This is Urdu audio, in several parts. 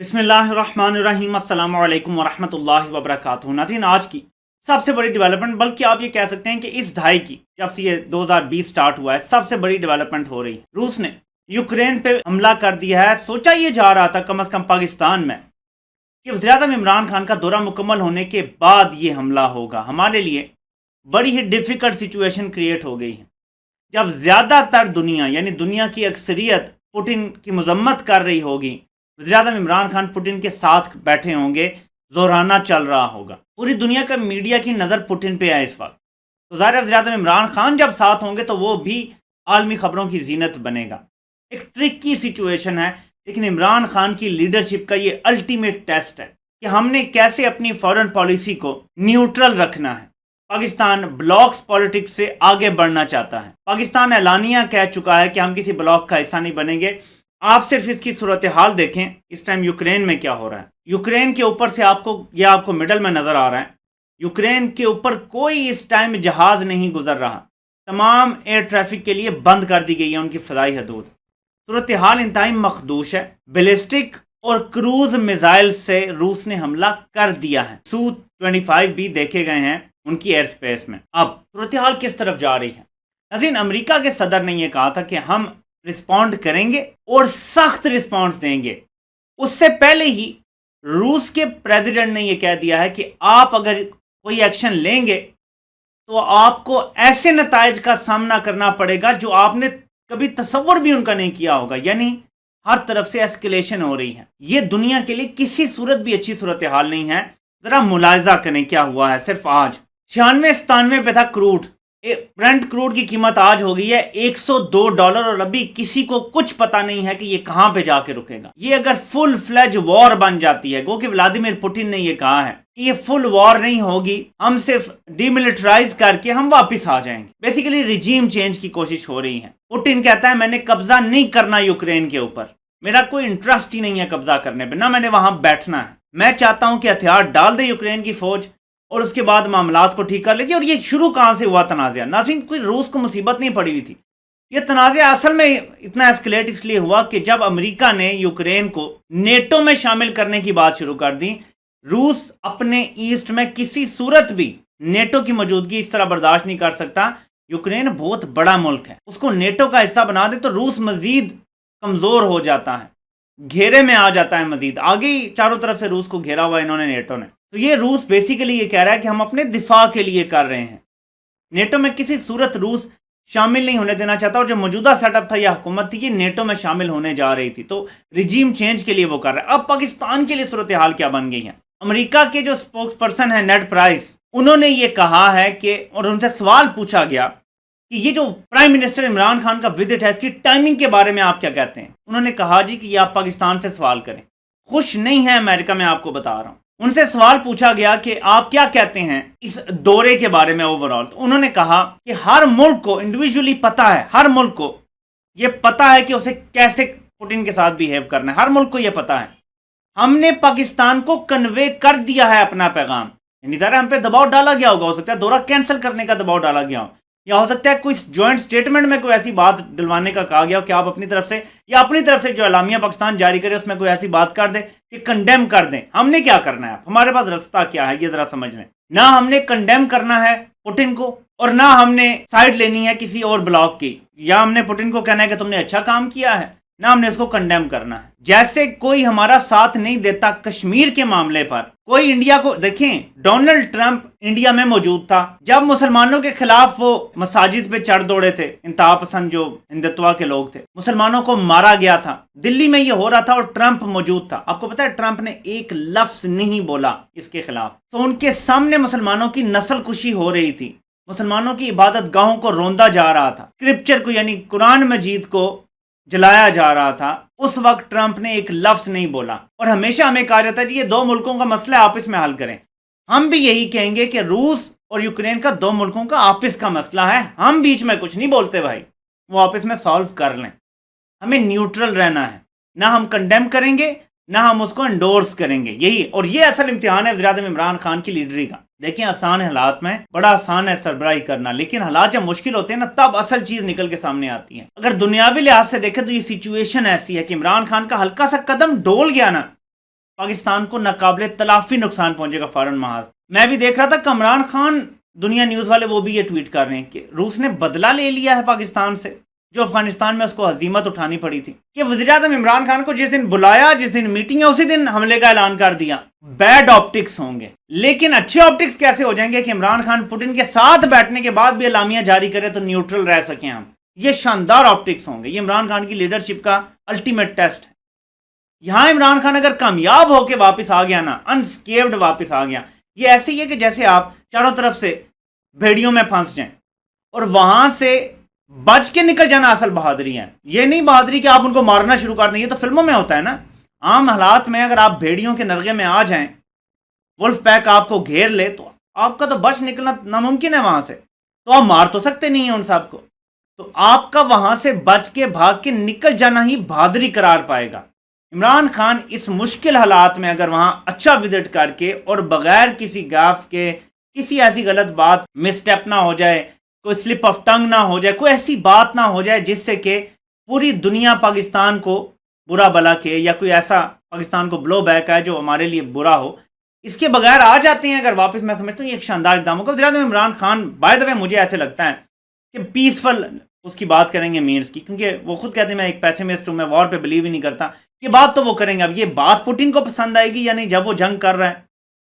بسم اللہ الرحمن الرحیم السلام علیکم ورحمۃ اللہ وبرکاتہ۔ ناظرین، آج کی سب سے بڑی ڈیولپمنٹ، بلکہ آپ یہ کہہ سکتے ہیں کہ اس دہائی کی جب سے یہ 2020 سٹارٹ ہوا ہے، سب سے بڑی ڈیولپمنٹ ہو رہی ہے۔ روس نے یوکرین پہ حملہ کر دیا ہے۔ سوچا یہ جا رہا تھا کم از کم پاکستان میں کہ وزیراعظم عمران خان کا دورہ مکمل ہونے کے بعد یہ حملہ ہوگا۔ ہمارے لیے بڑی ہی ڈیفیکلٹ سچویشن کریٹ ہو گئی ہے جب زیادہ تر دنیا، یعنی دنیا کی اکثریت پوٹن کی مذمت کر رہی ہوگی، وزیراعظم عمران خان پوٹن کے ساتھ بیٹھے ہوں گے، زورانہ چل رہا ہوگا، پوری دنیا کا میڈیا کی نظر پوٹن پہ ہے اس وقت۔ تو ظاہر وزیراعظم عمران خان جب ساتھ ہوں گے تو وہ بھی عالمی خبروں کی زینت بنے گا۔ ایک ٹرکی سچویشن ہے، لیکن عمران خان کی لیڈرشپ کا یہ الٹیمیٹ ٹیسٹ ہے کہ ہم نے کیسے اپنی فورن پالیسی کو نیوٹرل رکھنا ہے۔ پاکستان بلاکس پالیٹکس سے آگے بڑھنا چاہتا ہے۔ پاکستان اعلانیہ کہہ چکا ہے کہ ہم کسی بلاک کا حصہ نہیں بنیں گے۔ آپ صرف اس کی صورتحال دیکھیں، اس ٹائم یوکرین میں کیا ہو رہا ہے۔ یوکرین کے اوپر سے آپ کو مڈل میں نظر آ رہا ہے، یوکرین کے اوپر کوئی اس ٹائم جہاز نہیں گزر رہا، تمام ایئر ٹریفک کے لیے بند کر دی گئی ہے ان کی فضائی حدود۔ صورتحال انتہائی مخدوش ہے۔ بیلسٹک اور کروز میزائل سے روس نے حملہ کر دیا ہے۔ سو-25 بھی دیکھے گئے ہیں ان کی ایئر سپیس میں۔ اب صورتحال کس طرف جا رہی ہے؟ ناظرین، امریکہ کے صدر نے یہ کہا تھا کہ ہم رسپونڈ کریں گے اور سخت رسپانس دیں گے۔ اس سے پہلے ہی روس کے پریزیڈنٹ نے یہ کہہ دیا ہے کہ آپ اگر کوئی ایکشن لیں گے تو آپ کو ایسے نتائج کا سامنا کرنا پڑے گا جو آپ نے کبھی تصور بھی ان کا نہیں کیا ہوگا۔ یعنی ہر طرف سے ایسکلیشن ہو رہی ہے۔ یہ دنیا کے لیے کسی صورت بھی اچھی صورتحال نہیں ہے۔ ذرا ملاحظہ کریں کیا ہوا ہے۔ صرف آج 96-97 پہ تھا کروڈ، برنٹ کروڈ کی قیمت آج ہو گئی ہے $102، اور ابھی کسی کو کچھ پتا نہیں ہے کہ یہ کہاں پہ جا کے رکے گا۔ یہ اگر فل فلیج وار بن جاتی ہے، گو کہ ولادیمیر پوٹن نے یہ کہا ہے کہ یہ فل وار نہیں ہوگی، ہم صرف ڈی ملٹرائز کر کے ہم واپس آ جائیں گے۔ بیسیکلی ریجیم چینج کی کوشش ہو رہی ہے۔ پوٹن کہتا ہے میں نے قبضہ نہیں کرنا یوکرین کے اوپر، میرا کوئی انٹرسٹ ہی نہیں ہے قبضہ کرنے پہ، نہ میں نے وہاں بیٹھنا ہے۔ میں چاہتا ہوں کہ ہتھیار ڈال دے یوکرین کی فوج اور اس کے بعد معاملات کو ٹھیک کر لیجیے۔ اور یہ شروع کہاں سے ہوا تنازعہ؟ ناظرین، کوئی روس کو مصیبت نہیں پڑی ہوئی تھی۔ یہ تنازعہ اصل میں اتنا ایسکلیٹ اس لیے ہوا کہ جب امریکہ نے یوکرین کو نیٹو میں شامل کرنے کی بات شروع کر دی، روس اپنے ایسٹ میں کسی صورت بھی نیٹو کی موجودگی اس طرح برداشت نہیں کر سکتا۔ یوکرین بہت بڑا ملک ہے، اس کو نیٹو کا حصہ بنا دے تو روس مزید کمزور ہو جاتا ہے، گھیرے میں آ جاتا ہے مزید۔ آگے ہی چاروں طرف سے روس کو گھیرا ہوا انہوں نے، نیٹو نے۔ تو یہ روس بیسیکلی یہ کہہ رہا ہے کہ ہم اپنے دفاع کے لیے کر رہے ہیں۔ نیٹو میں کسی صورت روس شامل نہیں ہونے دینا چاہتا، اور جو موجودہ سیٹ اپ تھا یا حکومت تھی، یہ نیٹو میں شامل ہونے جا رہی تھی، تو ریجیم چینج کے لیے وہ کر رہا ہے۔ اب پاکستان کے لیے صورتحال کیا بن گئی ہے؟ امریکہ کے جو اسپوکس پرسن ہیں نیڈ پرائس، انہوں نے یہ کہا ہے کہ، اور ان سے سوال پوچھا گیا کہ یہ جو پرائم منسٹر عمران خان کا وزٹ ہے، اس کی ٹائمنگ کے بارے میں آپ کیا کہتے ہیں؟ انہوں نے کہا جی کہ یہ آپ پاکستان سے سوال کریں، خوش نہیں ہے امریکہ، میں آپ کو بتا رہا ہوں۔ ان سے سوال پوچھا گیا کہ آپ کیا کہتے ہیں اس دورے کے بارے میں اوورآل، تو انہوں نے کہا کہ ہر ملک کو انڈیویجولی پتا ہے، ہر ملک کو یہ پتا ہے کہ اسے کیسے پوٹن کے ساتھ بیہیو کرنا ہے، ہر ملک کو یہ پتا ہے۔ ہم نے پاکستان کو کنوے کر دیا ہے اپنا پیغام، یعنی ظاہر ہم پہ دباؤ ڈالا گیا ہوگا، ہو سکتا ہے دورہ کینسل کرنے کا دباؤ ڈالا گیا ہو، یا ہو سکتا ہے کوئی جوائنٹ سٹیٹمنٹ میں کوئی ایسی بات ڈلوانے کا کہا گیا ہو کہ آپ اپنی طرف سے، یا اپنی طرف سے جو اعلامیہ پاکستان جاری کرے اس میں کوئی ایسی بات کر دے کہ کنڈیم کر دیں۔ ہم نے کیا کرنا ہے؟ ہمارے پاس رستہ کیا ہے یہ ذرا سمجھ لیں۔ نہ ہم نے کنڈیم کرنا ہے پوٹن کو، اور نہ ہم نے سائڈ لینی ہے کسی اور بلاک کی، یا ہم نے پوٹن کو کہنا ہے کہ تم نے اچھا کام کیا ہے، نہ ہم نے اس کو کنڈیم کرنا ہے۔ جیسے کوئی ہمارا ساتھ نہیں دیتا کشمیر کے معاملے پر، کوئی انڈیا کو دیکھیں، ڈونلڈ ٹرمپ انڈیا میں موجود تھا جب مسلمانوں کے خلاف وہ مساجد پہ چڑھ دوڑے تھے، انتہا پسند جو ہندتوا کے لوگ تھے، مسلمانوں کو مارا گیا تھا، دلی میں یہ ہو رہا تھا اور ٹرمپ موجود تھا۔ آپ کو پتا ہے ٹرمپ نے ایک لفظ نہیں بولا اس کے خلاف، تو ان کے سامنے مسلمانوں کی نسل کشی ہو رہی تھی، مسلمانوں کی عبادت گاہوں کو روندا جا رہا تھا، اسکرپچر کو یعنی قرآن مجید کو جلایا جا رہا تھا، اس وقت ٹرمپ نے ایک لفظ نہیں بولا۔ اور ہمیشہ ہمیں کہا جاتا ہے کہ یہ دو ملکوں کا مسئلہ ہے، آپس میں حل کریں۔ ہم بھی یہی کہیں گے کہ روس اور یوکرین کا دو ملکوں کا آپس کا مسئلہ ہے، ہم بیچ میں کچھ نہیں بولتے بھائی، وہ آپس میں سالو کر لیں۔ ہمیں نیوٹرل رہنا ہے، نہ ہم کنڈیم کریں گے نہ ہم اس کو انڈورس کریں گے، یہی۔ اور یہ اصل امتحان ہے وزیراعظم عمران خان کی لیڈری کا۔ دیکھیں، آسان حالات میں بڑا آسان ہے سربراہی کرنا، لیکن حالات جب مشکل ہوتے ہیں نا، تب اصل چیز نکل کے سامنے آتی ہے۔ اگر دنیاوی لحاظ سے دیکھیں تو یہ سچویشن ایسی ہے کہ عمران خان کا ہلکا سا قدم ڈول گیا نا، پاکستان کو ناقابل تلافی نقصان پہنچے گا فارن محاذ. میں بھی دیکھ رہا تھا کہ عمران خان دنیا نیوز والے وہ بھی یہ ٹویٹ کر رہے ہیں کہ روس نے بدلہ لے لیا ہے پاکستان سے جو افغانستان میں اس کو ہزیمت اٹھانی پڑی تھی. کہ وزیر اعظم عمران خان کو جس دن بلایا، جس دن میٹنگ ہے، اسی دن حملے کا اعلان کر دیا. بیڈ آپٹکس ہوں گے، لیکن اچھے آپٹکس کیسے ہو جائیں گے کہ عمران خان پوٹن کے ساتھ بیٹھنے کے بعد بھی اعلامیہ جاری کرے تو نیوٹرل رہ سکیں ہم. یہ شاندار آپٹکس ہوں گے. یہ عمران خان کی لیڈرشپ کا الٹیمیٹ ٹیسٹ ہے. یہاں عمران خان اگر کامیاب ہو کے واپس آ گیا نا، انسکیپڈ واپس آ گیا، یہ ایسے ہی ہے کہ جیسے آپ چاروں طرف سے بھیڑیوں میں پھنس جائیں اور وہاں سے بچ کے نکل جانا اصل بہادری ہے. یہ نہیں بہادری کہ آپ ان کو مارنا شروع کر دیں. یہ تو فلموں میں ہوتا ہے نا. عام حالات میں اگر آپ بھیڑیوں کے نرغے میں آ جائیں، ولف پیک آپ کو گھیر لے، تو آپ کا تو بچ نکلنا ناممکن ہے وہاں سے. تو آپ مار تو سکتے نہیں ہیں ان سب کو. تو آپ کا وہاں سے بچ کے بھاگ کے نکل جانا ہی بہادری قرار پائے گا. عمران خان اس مشکل حالات میں اگر وہاں اچھا وزٹ کر کے اور بغیر کسی گاف کے، کسی ایسی غلط بات مسٹیپ نہ ہو جائے، کوئی سلپ آف ٹنگ نہ ہو جائے، کوئی ایسی بات نہ ہو جائے جس سے کہ پوری دنیا پاکستان کو برا بلا کے، یا کوئی ایسا پاکستان کو بلو بیک ہے جو ہمارے لیے برا ہو، اس کے بغیر آ جاتے ہیں اگر واپس. میں سمجھتا ہوں یہ ایک شاندار اقدام ہوگا. وزیر اعظم عمران خان بائی دا وے مجھے ایسے لگتا ہے کہ پیسفل اس کی بات کریں گے مینز کی، کیونکہ وہ خود کہتے ہیں میں ایک پیسمسٹ ہوں، میں وار پہ بلیو ہی نہیں کرتا. یہ بات تو وہ کریں گے. اب یہ بات پوٹن کو پسند آئے گی یا نہیں جب وہ جنگ کر رہا ہے،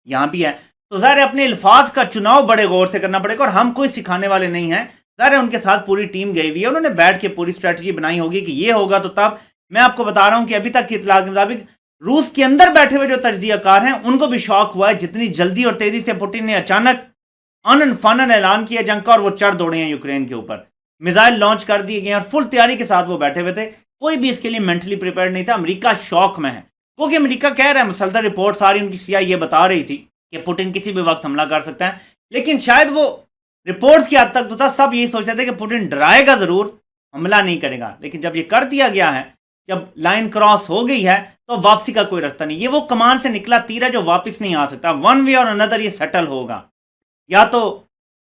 یہاں بھی ہے. تو ظاہر اپنے الفاظ کا چناؤ بڑے غور سے کرنا پڑے گا، اور ہم کوئی سکھانے والے نہیں ہیں. ظاہر ان کے ساتھ پوری ٹیم گئی ہوئی ہے، انہوں نے بیٹھ کے پوری اسٹریٹجی بنائی ہوگی کہ یہ ہوگا. تو تب میں آپ کو بتا رہا ہوں کہ ابھی تک کی اطلاعات کے مطابق روس کے اندر بیٹھے ہوئے جو تجزیہ کار ہیں ان کو بھی شوق ہوا ہے جتنی جلدی اور تیزی سے پوٹن نے اچانک انن فنن اعلان کیا جنگ کا، اور وہ چڑھ دوڑے ہیں یوکرین کے اوپر. میزائل لانچ کر دیے گئے اور فل تیاری کے ساتھ وہ بیٹھے ہوئے تھے. کوئی بھی اس کے لیے مینٹلی پریپیئرڈ نہیں تھا. امریکہ شوق میں ہے کیونکہ امریکہ کہہ رہا ہے، مسلسل رپورٹ ساری ان کی CIA یہ بتا رہی تھی کہ پوٹن کسی بھی وقت حملہ کر سکتا ہے. لیکن شاید وہ رپورٹس کی حد تک تو تھا، سب یہی سوچتے تھے کہ پوٹن ڈرائے گا ضرور، حملہ نہیں کرے گا. لیکن جب یہ کر دیا گیا ہے، جب لائن کراس ہو گئی ہے، تو واپسی کا کوئی رستہ نہیں. یہ وہ کمان سے نکلا تیر ہے جو واپس نہیں آ سکتا. ون وے اور اندر یہ سیٹل ہوگا. یا تو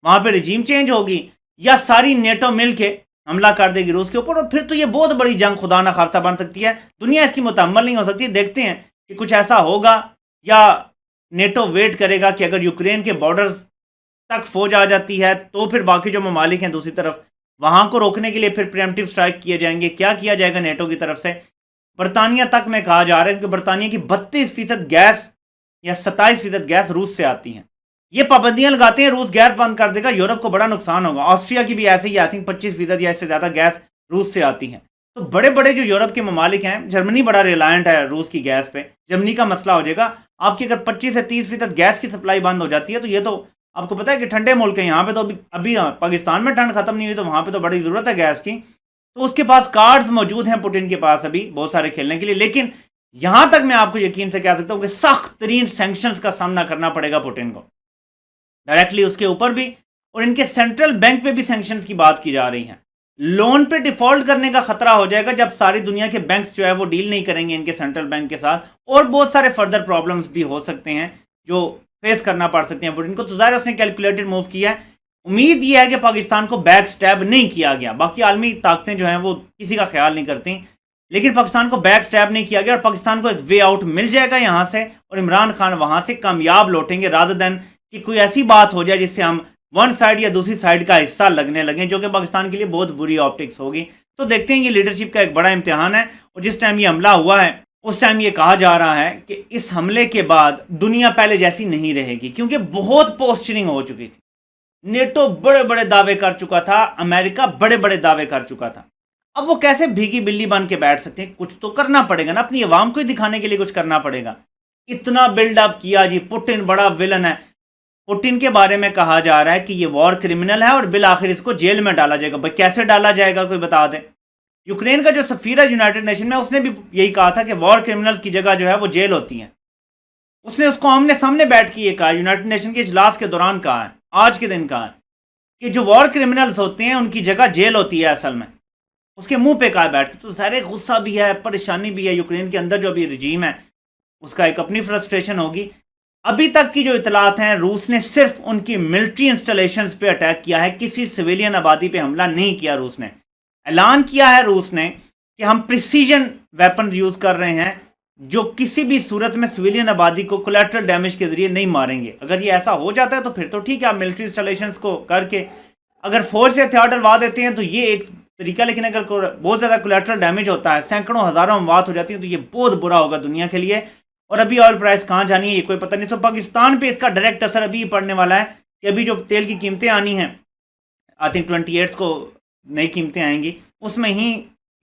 وہاں پہ رجیم چینج ہوگی، یا ساری نیٹو مل کے حملہ کر دے گی روس کے اوپر، اور پھر تو یہ بہت بڑی جنگ خدا نہ خواستہ بن سکتی ہے. دنیا اس کی متحمل نہیں ہو سکتی. دیکھتے ہیں کہ کچھ ایسا ہوگا یا نیٹو ویٹ کرے گا کہ اگر یوکرین کے بارڈرز تک فوج آ جاتی ہے تو پھر باقی جو ممالک ہیں دوسری طرف وہاں کو روکنے کے لیے پھر پریمپٹیو سٹرائک کیے جائیں گے. کیا کیا جائے گا نیٹو کی طرف سے؟ برطانیہ تک میں کہا جا رہا ہے کہ برطانیہ کی 32% گیس یا 27% گیس روس سے آتی ہیں. یہ پابندیاں لگاتے ہیں، روس گیس بند کر دے گا، یورپ کو بڑا نقصان ہوگا. آسٹریا کی بھی ایسے ہی آئی تھنک 25% یا اس سے زیادہ گیس روس سے آتی ہیں. تو بڑے بڑے جو یورپ کے ممالک ہیں، جرمنی بڑا ریلائنٹ ہے روس کی گیس پہ، جرمنی کا مسئلہ ہو جائے گا. آپ کی اگر 25 سے 30% گیس کی سپلائی بند ہو جاتی ہے تو یہ تو آپ کو پتا ہے کہ ٹھنڈے ملک ہیں. یہاں پہ تو ابھی پاکستان میں ٹھنڈ ختم نہیں ہوئی، تو وہاں پہ تو بڑی ضرورت ہے گیس کی. تو اس کے پاس کارڈز موجود ہیں پوٹن کے پاس ابھی بہت سارے کھیلنے کے لیے. لیکن یہاں تک میں آپ کو یقین سے کہہ سکتا ہوں کہ سخت ترین سینکشنز کا سامنا کرنا پڑے گا پوٹن کو، ڈائریکٹلی اس کے اوپر بھی، اور ان کے سینٹرل بینک پہ بھی سینکشنز کی بات کی جا رہی ہیں. لون پہ ڈیفالٹ کرنے کا خطرہ ہو جائے گا جب ساری دنیا کے بینکس جو ہے وہ ڈیل نہیں کریں گے ان کے سینٹرل بینک کے ساتھ، اور بہت سارے فردر پرابلمز بھی ہو سکتے ہیں جو فیس کرنا پڑ سکتے ہیں پوٹن کو. تو ظاہر اس نے کیلکولیٹڈ موو کیا ہے. امید یہ ہے کہ پاکستان کو بیک سٹیب نہیں کیا گیا. باقی عالمی طاقتیں جو ہیں وہ کسی کا خیال نہیں کرتی، لیکن پاکستان کو بیک سٹیب نہیں کیا گیا، اور پاکستان کو ایک وے آؤٹ مل جائے گا یہاں سے، اور عمران خان وہاں سے کامیاب لوٹیں گے، رادر دین کہ کوئی ایسی بات ہو جائے جس سے ہم ون سائڈ یا دوسری سائڈ کا حصہ لگنے لگیں، جو کہ پاکستان کے لیے بہت بری آپٹکس ہوگی. تو دیکھتے ہیں، یہ لیڈرشپ کا ایک بڑا امتحان ہے. اور جس ٹائم یہ حملہ ہوا ہے اس ٹائم یہ کہا جا رہا ہے کہ اس حملے کے بعد دنیا پہلے جیسی نہیں رہے گی، کیونکہ بہت پوسچرنگ ہو چکی تھی. نیٹو بڑے بڑے دعوے کر چکا تھا، امریکہ بڑے بڑے دعوے کر چکا تھا. اب وہ کیسے بھیگی بلی بن کے بیٹھ سکتے ہیں؟ کچھ تو کرنا پڑے گا نا، اپنی عوام کو ہی دکھانے کے لیے کچھ کرنا پڑے گا. اتنا بلڈ اپ کیا جی پوٹن بڑا ویلن ہے. پوٹن کے بارے میں کہا جا رہا ہے کہ یہ وار کرمنل ہے اور بالآخر اس کو جیل میں ڈالا جائے گا. بھائی کیسے ڈالا جائے گا کوئی بتا دے. یوکرین کا جو سفیر ہے یونائٹڈ نیشن میں، اس نے بھی یہی کہا تھا کہ وار کرمنل کی جگہ جو ہے وہ جیل ہوتی ہے. اس نے اس کو آمنے سامنے بیٹھ کے یہ کہا، یونائٹڈ نیشن کے اجلاس کے دوران کہا ہے، آج کے دن کہا ہے کہ جو وار کرمنلز ہوتے ہیں ان کی جگہ جیل ہوتی ہے اصل میں. اس کے منہ پہ کہا بیٹھ کے. تو سارے غصہ بھی ہے، پریشانی بھی ہے. یوکرین کے اندر جو ابھی رجیم ہے اس کا ایک اپنی فرسٹریشن ہوگی. ابھی تک کی جو اطلاعات ہیں، روس نے صرف ان کی ملٹری انسٹالیشنز پہ اٹیک کیا ہے، کسی سویلین آبادی پہ حملہ نہیں کیا. روس نے اعلان کیا ہے روس نے کہ ہم پریسیجن ویپنز یوز کر رہے ہیں، جو کسی بھی صورت میں سویلین آبادی کو کولیٹرل ڈیمیج کے ذریعے نہیں ماریں گے. اگر یہ ایسا ہو جاتا ہے تو پھر تو ٹھیک ہے, آپ ملٹری انسٹالیشنز کو کر کے اگر فوج سے ہتھیار ڈلوا دیتے ہیں تو یہ ایک طریقہ, لیکن اگر بہت زیادہ کولیٹرل ڈیمیج ہوتا ہے, سینکڑوں ہزاروں اموات ہو جاتی ہیں, تو یہ بہت برا ہوگا دنیا کے لیے. اور ابھی آئل پرائس کہاں جانی ہے یہ کوئی پتہ نہیں. تو پاکستان پہ اس کا ڈائریکٹ اثر ابھی پڑنے والا ہے کہ ابھی جو تیل کی قیمتیں آنی ہیں, آئی تھنک 28 کو نئی قیمتیں آئیں گی, اس میں ہی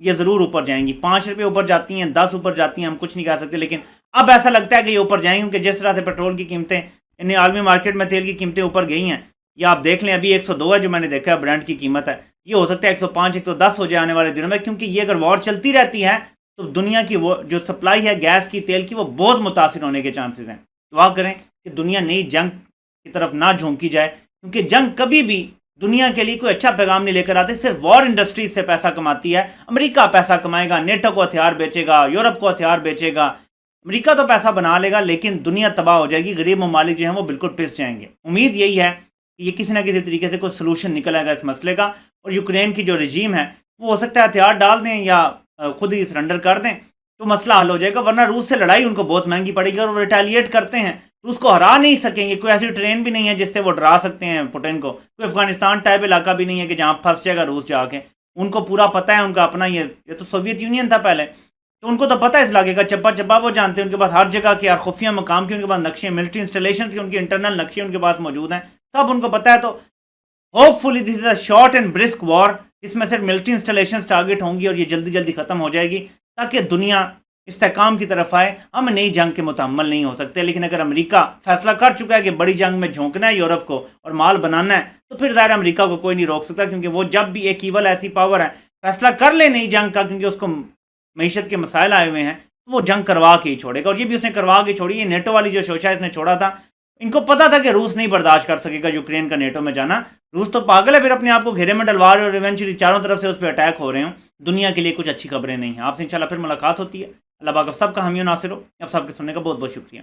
یہ ضرور اوپر جائیں گی. 5 روپے اوپر جاتی ہیں, 10 اوپر جاتی ہیں, ہم کچھ نہیں کہہ سکتے, لیکن اب ایسا لگتا ہے کہ یہ اوپر جائیں گے, کیونکہ جس طرح سے پیٹرول کی قیمتیں انہیں عالمی مارکیٹ میں تیل کی قیمتیں اوپر گئی ہیں. یا آپ دیکھ لیں ابھی 102 ہے جو میں نے دیکھا ہے برانڈ کی قیمت ہے, یہ ہو سکتا ہے 105 110 ہو جائے آنے والے دنوں میں, کیونکہ یہ اگر وار چلتی رہتی ہے تو دنیا کی وہ جو سپلائی ہے گیس کی, تیل کی, وہ بہت متاثر ہونے کے چانسز ہیں. دعا کریں کہ دنیا نئی جنگ کی طرف نہ جھونکی جائے, کیونکہ جنگ کبھی بھی دنیا کے لیے کوئی اچھا پیغام نہیں لے کر آتے. صرف وار انڈسٹری سے پیسہ کماتی ہے. امریکہ پیسہ کمائے گا, نیٹو کو ہتھیار بیچے گا, یورپ کو ہتھیار بیچے گا, امریکہ تو پیسہ بنا لے گا, لیکن دنیا تباہ ہو جائے گی. غریب ممالک جو ہیں وہ بالکل پس جائیں گے. امید یہی ہے کہ یہ کسی نہ کسی طریقے سے کوئی سلوشن نکل آئے گا اس مسئلے کا, اور یوکرین کی جو رجیم ہے وہ ہو سکتا ہے ہتھیار ڈال دیں یا خود ہی سرنڈر کر دیں تو مسئلہ حل ہو جائے گا. ورنہ روس سے لڑائی ان کو بہت مہنگی پڑے گی, اور وہ ریٹیلیٹ کرتے ہیں. روس کو ہرا نہیں سکیں گے, کوئی ایسی ٹرین بھی نہیں ہے جس سے وہ ڈرا سکتے ہیں پوٹن کو. کوئی افغانستان ٹائپ علاقہ بھی نہیں ہے کہ جہاں پھنس جائے گا روس جا کے. ان کو پورا پتہ ہے, ان کا اپنا یہ تو سوویت یونین تھا پہلے, تو ان کو تو پتہ ہے اس علاقے کا چپا چپا, وہ جانتے ہیں. ان کے پاس ہر جگہ کے ہر خفیہ مقام کی ان کے پاس نقشے, ملٹری انسٹالیشن کی ان کے انٹرنل نقشے ان کے پاس موجود ہیں, سب ان کو پتہ ہے. تو hopefully this is a short and brisk war, جس میں صرف ملٹری انسٹالیشنز ٹارگٹ ہوں گی اور یہ جلدی جلدی ختم ہو جائے گی, تاکہ دنیا استحکام کی طرف آئے. ہم نئی جنگ کے متحمل نہیں ہو سکتے, لیکن اگر امریکہ فیصلہ کر چکا ہے کہ بڑی جنگ میں جھونکنا ہے یورپ کو اور مال بنانا ہے, تو پھر ظاہر امریکہ کو کوئی نہیں روک سکتا, کیونکہ وہ جب بھی ایک ایول ایسی پاور ہے فیصلہ کر لے نئی جنگ کا, کیونکہ اس کو معیشت کے مسائل آئے ہوئے ہیں, تو وہ جنگ کروا کے ہی چھوڑے گا. اور یہ بھی اس نے کروا کے چھوڑی. یہ نیٹو والی جو شوشا اس نے چھوڑا تھا, ان کو پتا تھا کہ روس نہیں برداشت کر سکے گا یوکرین کا نیٹو میں جانا. روس تو پاگل ہے, پھر اپنے آپ کو گھیرے میں ڈلوا رہے اور ایونچولی چاروں طرف سے اس پہ اٹیک ہو رہے ہوں. دنیا کے لیے کچھ اچھی خبریں نہیں ہیں. آپ سے انشاءاللہ پھر ملاقات ہوتی ہے. اللہ پاک آپ سب کا حامی و ناصر ہو. آپ سب کے سننے کا بہت بہت شکریہ.